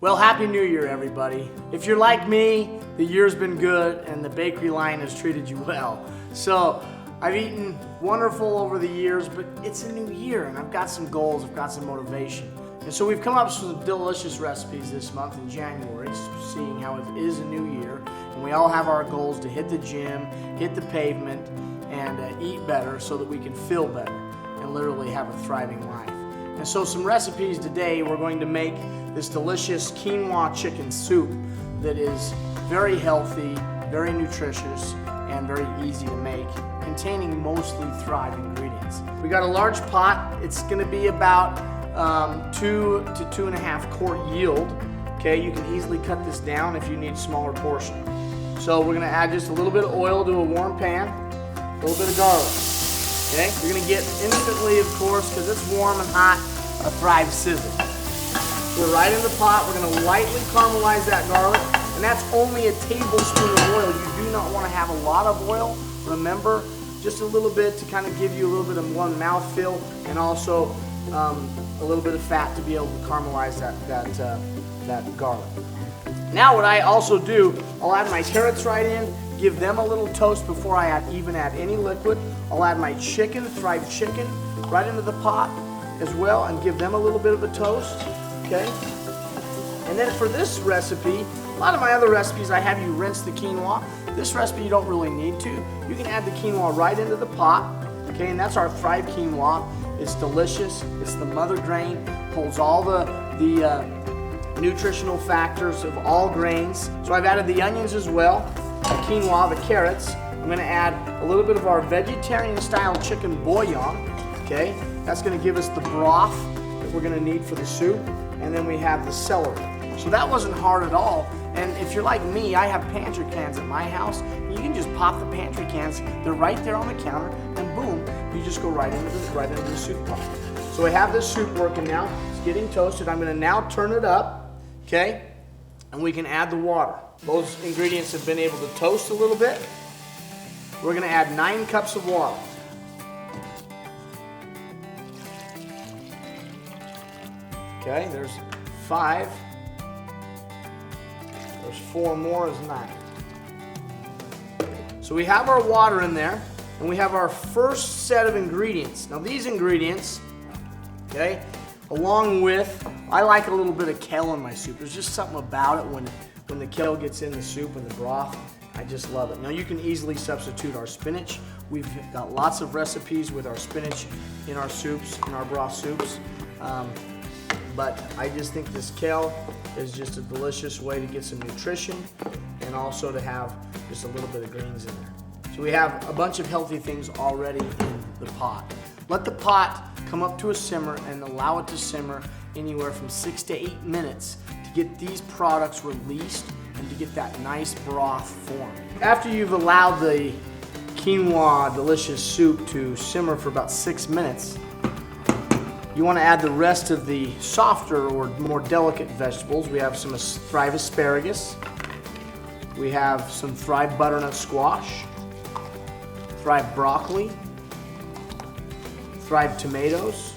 Well, Happy New Year, everybody. If you're like me, the year's been good and the bakery line has treated you well. So, I've eaten wonderful over the years, but it's a new year and I've got some goals, I've got some motivation. And so we've come up with some delicious recipes this month in January, seeing how it is a new year. And we all have our goals to hit the gym, hit the pavement, and eat better so that we can feel better and literally have a thriving life. And so some recipes today, we're going to make this delicious quinoa chicken soup that is very healthy, very nutritious, and very easy to make, containing mostly Thrive ingredients. We got a large pot. It's gonna be about 2 to 2.5 quart yield. Okay, you can easily cut this down if you need a smaller portion. So we're gonna add just a little bit of oil to a warm pan, a little bit of garlic. Okay, you're gonna get instantly, of course, because it's warm and hot, a Thrive sizzle. So right in the pot, we're gonna lightly caramelize that garlic, and that's only a tablespoon of oil. You do not wanna have a lot of oil. Remember, just a little bit to kind of give you a little bit of one mouthfeel, and also a little bit of fat to be able to caramelize that garlic. Now what I also do, I'll add my carrots right in, give them a little toast before I even add any liquid. I'll add my chicken, Thrive chicken, right into the pot as well and give them a little bit of a toast, okay? And then for this recipe, a lot of my other recipes I have you rinse the quinoa. This recipe you don't really need to. You can add the quinoa right into the pot, okay? And that's our Thrive quinoa. It's delicious, it's the mother grain, holds all the nutritional factors of all grains. So I've added the onions as well, the quinoa, the carrots. I'm gonna add a little bit of our vegetarian style chicken bouillon, okay? That's gonna give us the broth that we're gonna need for the soup. And then we have the celery. So that wasn't hard at all. And if you're like me, I have pantry cans at my house. You can just pop the pantry cans. They're right there on the counter, and boom, you just go right into the soup pot. So we have this soup working now. It's getting toasted. I'm gonna now turn it up, okay? And we can add the water. Those ingredients have been able to toast a little bit. We're gonna add 9 cups of water. Okay, there's 5. There's 4 more is 9. So we have our water in there, and we have our first set of ingredients. Now these ingredients, okay, along with, I like a little bit of kale in my soup. There's just something about it when the kale gets in the soup and the broth. I just love it. Now you can easily substitute our spinach. We've got lots of recipes with our spinach in our soups, in our broth soups. But I just think this kale is just a delicious way to get some nutrition and also to have just a little bit of greens in there. So we have a bunch of healthy things already in the pot. Let the pot come up to a simmer and allow it to simmer anywhere from 6 to 8 minutes to get these products released and to get that nice broth formed. After you've allowed the quinoa delicious soup to simmer for about 6 minutes, you want to add the rest of the softer or more delicate vegetables. We have some Thrive asparagus. We have some Thrive butternut squash, Thrive broccoli, Thrive tomatoes,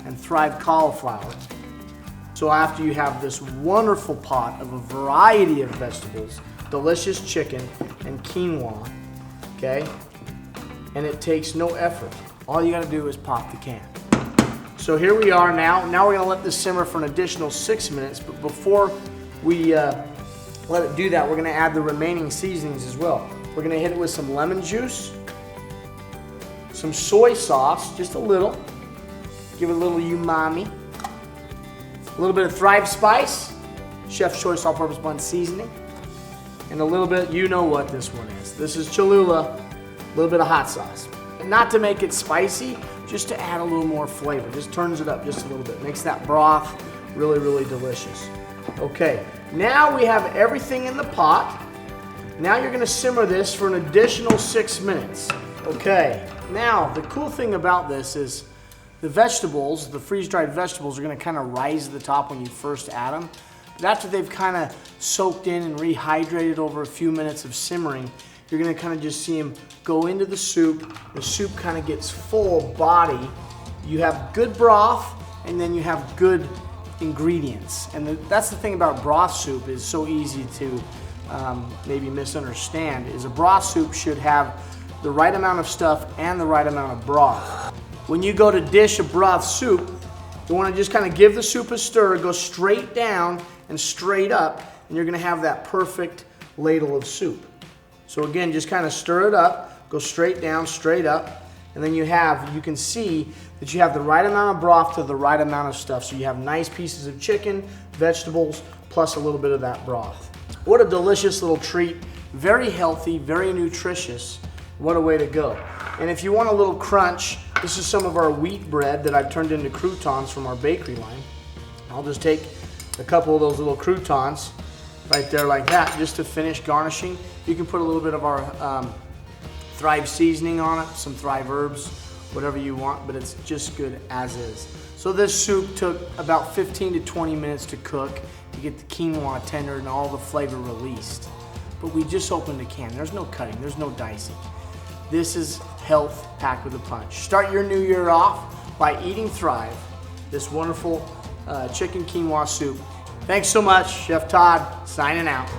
and Thrive cauliflower. So after you have this wonderful pot of a variety of vegetables, delicious chicken and quinoa, okay, and it takes no effort. All you gotta do is pop the can. So here we are now. Now we're gonna let this simmer for an additional 6 minutes, but before we let it do that, we're gonna add the remaining seasonings as well. We're gonna hit it with some lemon juice, some soy sauce, just a little. Give it a little umami. A little bit of Thrive spice, Chef's Choice all-purpose blend seasoning, and a little bit, you know what this one is. This is Cholula, a little bit of hot sauce. Not to make it spicy, just to add a little more flavor. Just turns it up just a little bit. Makes that broth really, really delicious. Okay, now we have everything in the pot. Now you're gonna simmer this for an additional 6 minutes. Okay, now the cool thing about this is the vegetables, the freeze-dried vegetables, are gonna kind of rise to the top when you first add them. But after they've kind of soaked in and rehydrated over a few minutes of simmering, you're gonna kind of just see them go into the soup. The soup kind of gets full body. You have good broth, and then you have good ingredients. And that's the thing about broth soup, is so easy to maybe misunderstand, is a broth soup should have the right amount of stuff and the right amount of broth. When you go to dish a broth soup, you want to just kind of give the soup a stir, go straight down and straight up, and you're going to have that perfect ladle of soup. So again, just kind of stir it up, go straight down, straight up, and then you can see that you have the right amount of broth to the right amount of stuff. So you have nice pieces of chicken, vegetables, plus a little bit of that broth. What a delicious little treat. Very healthy, very nutritious. What a way to go. And if you want a little crunch, this is some of our wheat bread that I've turned into croutons from our bakery line. I'll just take a couple of those little croutons right there like that, just to finish garnishing. You can put a little bit of our Thrive seasoning on it, some Thrive herbs, whatever you want, but it's just good as is. So this soup took about 15 to 20 minutes to cook to get the quinoa tender and all the flavor released. But we just opened a can. There's no cutting, there's no dicing. This is health packed with a punch. Start your new year off by eating Thrive, this wonderful chicken quinoa soup. Thanks so much, Chef Todd, signing out.